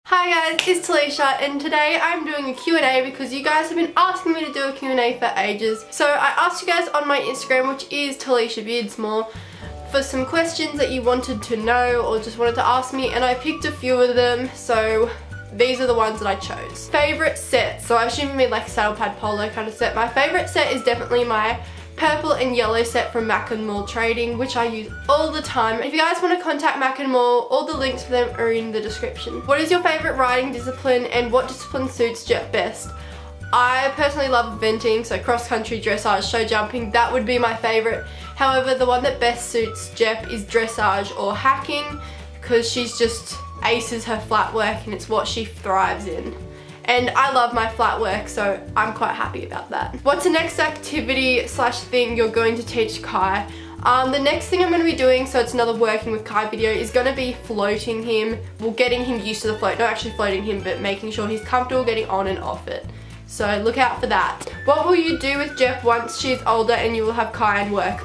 Hi guys, it's Talisha and today I'm doing a Q&A because you guys have been asking me to do a Q&A for ages. So I asked you guys on my Instagram, which is Talisha Beardsmore, for some questions that you wanted to know or just wanted to ask me, and I picked a few of them, so these are the ones that I chose. Favorite set, so I assume you mean like saddle pad polo kind of set. My favorite set is definitely my purple and yellow set from Mac & Mall Trading, which I use all the time. If you guys want to contact Mac & Mall, all the links for them are in the description. What is your favorite riding discipline and what discipline suits Jeff best? I personally love eventing, so cross country, dressage, show jumping, that would be my favorite. However, the one that best suits Jeff is dressage or hacking, because she's just aces her flat work and it's what she thrives in. And I love my flat work, so I'm quite happy about that. What's the next activity slash thing you're going to teach Kai? The next thing I'm going to be doing, so it's another working with Kai video, is going to be floating him. Well, getting him used to the float. Not actually floating him, but making sure he's comfortable getting on and off it. So look out for that. What will you do with Jeff once she's older and you will have Kai in work?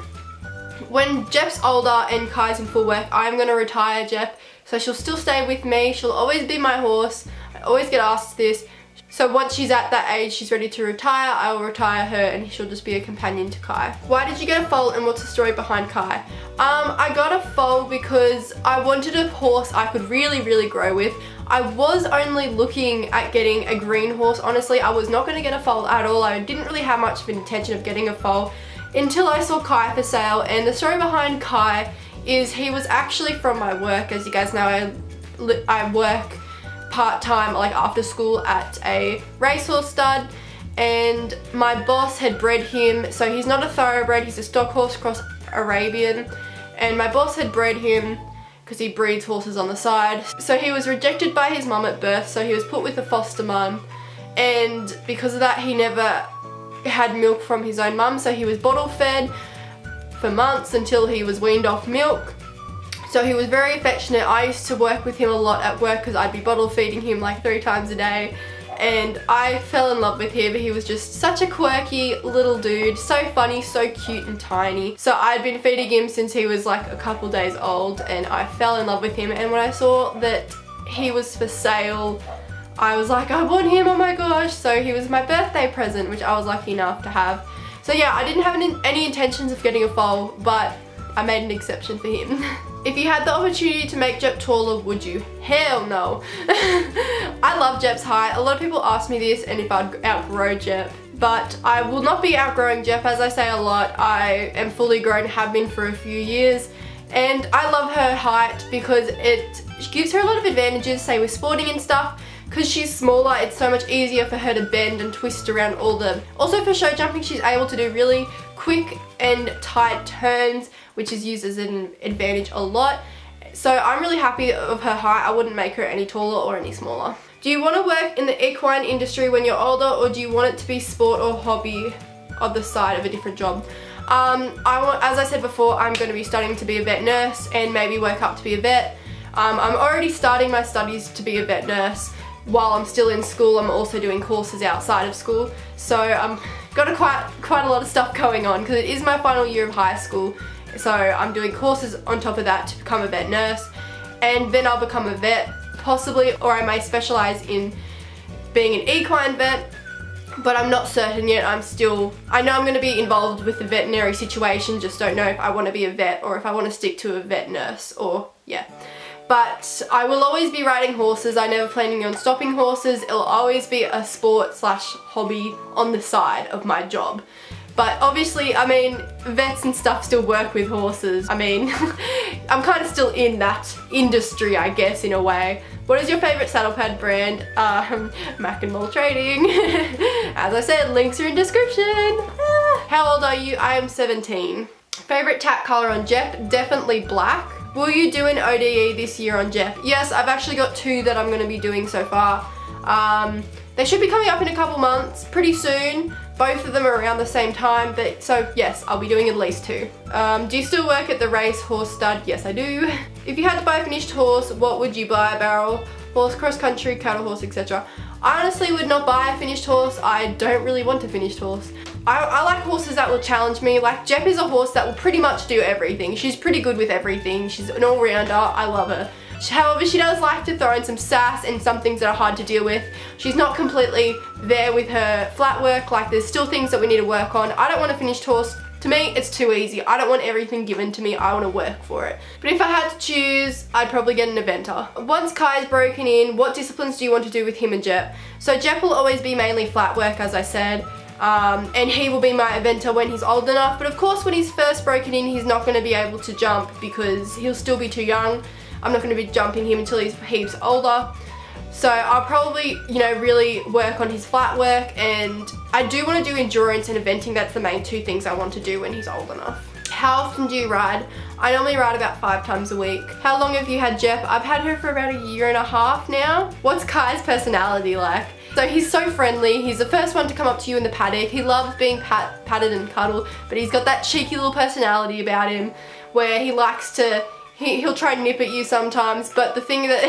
When Jeff's older and Kai's in full work, I'm going to retire Jeff. So she'll still stay with me. She'll always be my horse. I always get asked this. So once she's at that age, she's ready to retire, I will retire her and she'll just be a companion to Kai. Why did you get a foal and what's the story behind Kai? I got a foal because I wanted a horse I could really grow with. I was only looking at getting a green horse, honestly. I was not going to get a foal at all. I didn't really have much of an intention of getting a foal until I saw Kai for sale. And the story behind Kai is he was actually from my work. As you guys know, I work part-time, like after school, at a racehorse stud, and my boss had bred him. So he's not a thoroughbred, he's a stock horse cross Arabian, and my boss had bred him because he breeds horses on the side. So he was rejected by his mum at birth, so he was put with a foster mum, and because of that he never had milk from his own mum, so he was bottle fed for months until he was weaned off milk. So he was very affectionate. I used to work with him a lot at work because I'd be bottle feeding him like 3 times a day, and I fell in love with him. He was just such a quirky little dude, so funny, so cute and tiny. So I'd been feeding him since he was like a couple days old, and I fell in love with him. And when I saw that he was for sale, I was like, I want him, oh my gosh. So he was my birthday present, which I was lucky enough to have. So yeah, I didn't have any intentions of getting a foal, but I made an exception for him. If you had the opportunity to make Jep taller, would you? Hell no. I love Jep's height. A lot of people ask me this and if I'd outgrow Jep, but I will not be outgrowing Jep. As I say a lot, I am fully grown, have been for a few years, and I love her height because it gives her a lot of advantages, say with sporting and stuff. Because she's smaller, it's so much easier for her to bend and twist around all the... Also for show jumping, she's able to do really quick and tight turns, which is used as an advantage a lot. So I'm really happy of her height. I wouldn't make her any taller or any smaller. Do you want to work in the equine industry when you're older, or do you want it to be sport or hobby on the side of a different job? As I said before, I'm going to be studying to be a vet nurse and maybe work up to be a vet. I'm already starting my studies to be a vet nurse. While I'm still in school, I'm also doing courses outside of school. So I've got quite a lot of stuff going on because it is my final year of high school. So I'm doing courses on top of that to become a vet nurse, and then I'll become a vet possibly, or I may specialise in being an equine vet, but I'm not certain yet. I know I'm going to be involved with the veterinary situation, just don't know if I want to be a vet or if I want to stick to a vet nurse, or yeah. But I will always be riding horses. I never planning on stopping horses. It'll always be a sport slash hobby on the side of my job. But obviously, I mean, vets and stuff still work with horses. I mean, I'm kind of still in that industry, I guess, in a way. What is your favourite saddle pad brand? Mac & Mall Trading. As I said, links are in description. How old are you? I am 17. Favourite tack colour on Jep? Definitely black. Will you do an ODE this year on Jep? Yes, I've actually got 2 that I'm going to be doing so far. They should be coming up in a couple months, pretty soon. Both of them are around the same time, but so yes, I'll be doing at least 2. Do you still work at the race horse stud? Yes, I do. If you had to buy a finished horse, what would you buy? A barrel horse, cross country, cattle horse, etc. I honestly would not buy a finished horse. I don't really want a finished horse. I like horses that will challenge me. Like Jep is a horse that will pretty much do everything. She's pretty good with everything. She's an all-rounder. I love her. However, she does like to throw in some sass and some things that are hard to deal with. She's not completely there with her flat work, like there's still things that we need to work on. I don't want a finished horse. To me, it's too easy. I don't want everything given to me. I want to work for it. But if I had to choose, I'd probably get an eventer. Once Kai's broken in, what disciplines do you want to do with him and Jep? So Jep will always be mainly flat work, as I said. And he will be my eventer when he's old enough. But of course, when he's first broken in, he's not going to be able to jump because he'll still be too young. I'm not going to be jumping him until he's heaps older. So I'll probably, you know, really work on his flat work, and I do want to do endurance and eventing. That's the main two things I want to do when he's old enough. How often do you ride? I normally ride about 5 times a week. How long have you had Jep? I've had her for about 1.5 years now. What's Kai's personality like? So he's so friendly. He's the first one to come up to you in the paddock. He loves being patted and cuddled, but he's got that cheeky little personality about him where he likes to, he'll try and nip at you sometimes, but the thing that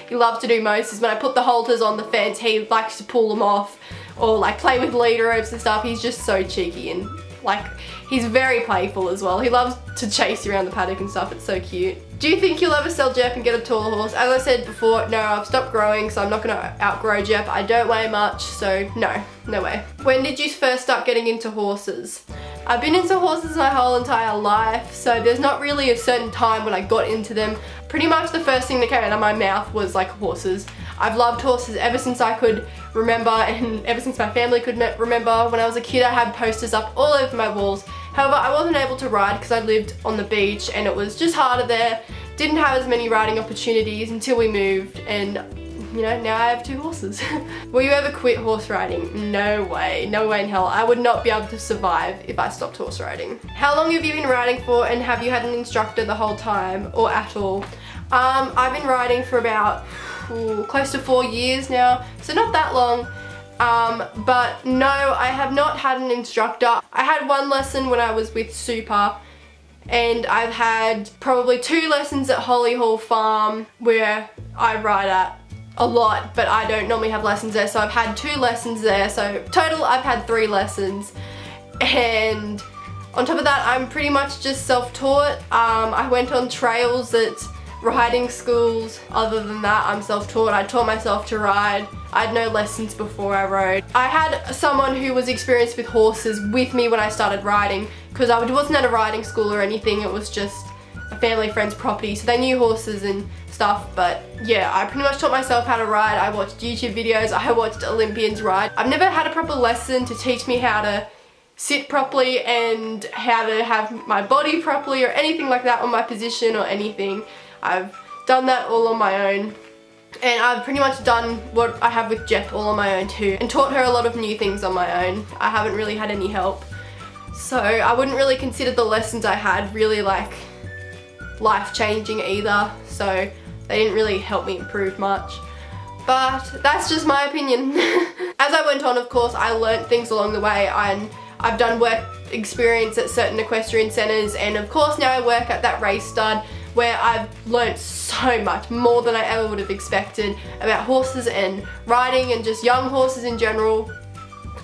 he loves to do most is when I put the halters on the fence, he likes to pull them off or like play with leader ropes and stuff. He's just so cheeky and like, he's very playful as well. He loves to chase you around the paddock and stuff. It's so cute. Do you think you'll ever sell Jep and get a taller horse? As I said before, no, I've stopped growing, so I'm not going to outgrow Jep. I don't weigh much, so no way. When did you first start getting into horses? I've been into horses my whole entire life, so there's not really a certain time when I got into them. Pretty much the first thing that came out of my mouth was like horses. I've loved horses ever since I could remember, and ever since my family could remember. When I was a kid, I had posters up all over my walls. However, I wasn't able to ride because I lived on the beach and it was just harder there. Didn't have as many riding opportunities until we moved, and you know, now I have 2 horses. Will you ever quit horse riding? No way, no way in hell. I would not be able to survive if I stopped horse riding. How long have you been riding for, and have you had an instructor the whole time or at all? I've been riding for about close to 4 years now, so not that long. But no, I have not had an instructor. I had 1 lesson when I was with Super, and I've had probably 2 lessons at Holly Hall Farm where I ride at a lot, but I don't normally have lessons there, so I've had 2 lessons there, so total I've had 3 lessons. And on top of that, I'm pretty much just self-taught. I went on trails at riding schools. Other than that, I'm self-taught. I taught myself to ride. I had no lessons before I rode. I had someone who was experienced with horses with me when I started riding, because I wasn't at a riding school or anything. It was just a family friend's property, so they knew horses and stuff. But yeah, I pretty much taught myself how to ride. I watched YouTube videos, I watched Olympians ride. I've never had a proper lesson to teach me how to sit properly and how to have my body properly or anything like that on my position or anything. I've done that all on my own, and I've pretty much done what I have with Jep all on my own too, and taught her a lot of new things on my own. I haven't really had any help, so I wouldn't really consider the lessons I had really like life-changing either, so they didn't really help me improve much. But that's just my opinion. As I went on, of course, I learnt things along the way, and I've done work experience at certain equestrian centres, and of course now I work at that race stud, where I've learnt so much, more than I ever would have expected, about horses and riding and just young horses in general.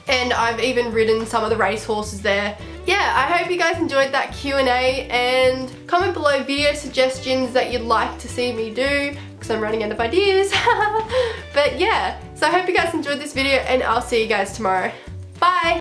And I've even ridden some of the race horses there. Yeah, I hope you guys enjoyed that Q&A, and comment below video suggestions that you'd like to see me do, because I'm running out of ideas. But yeah, so I hope you guys enjoyed this video, and I'll see you guys tomorrow. Bye!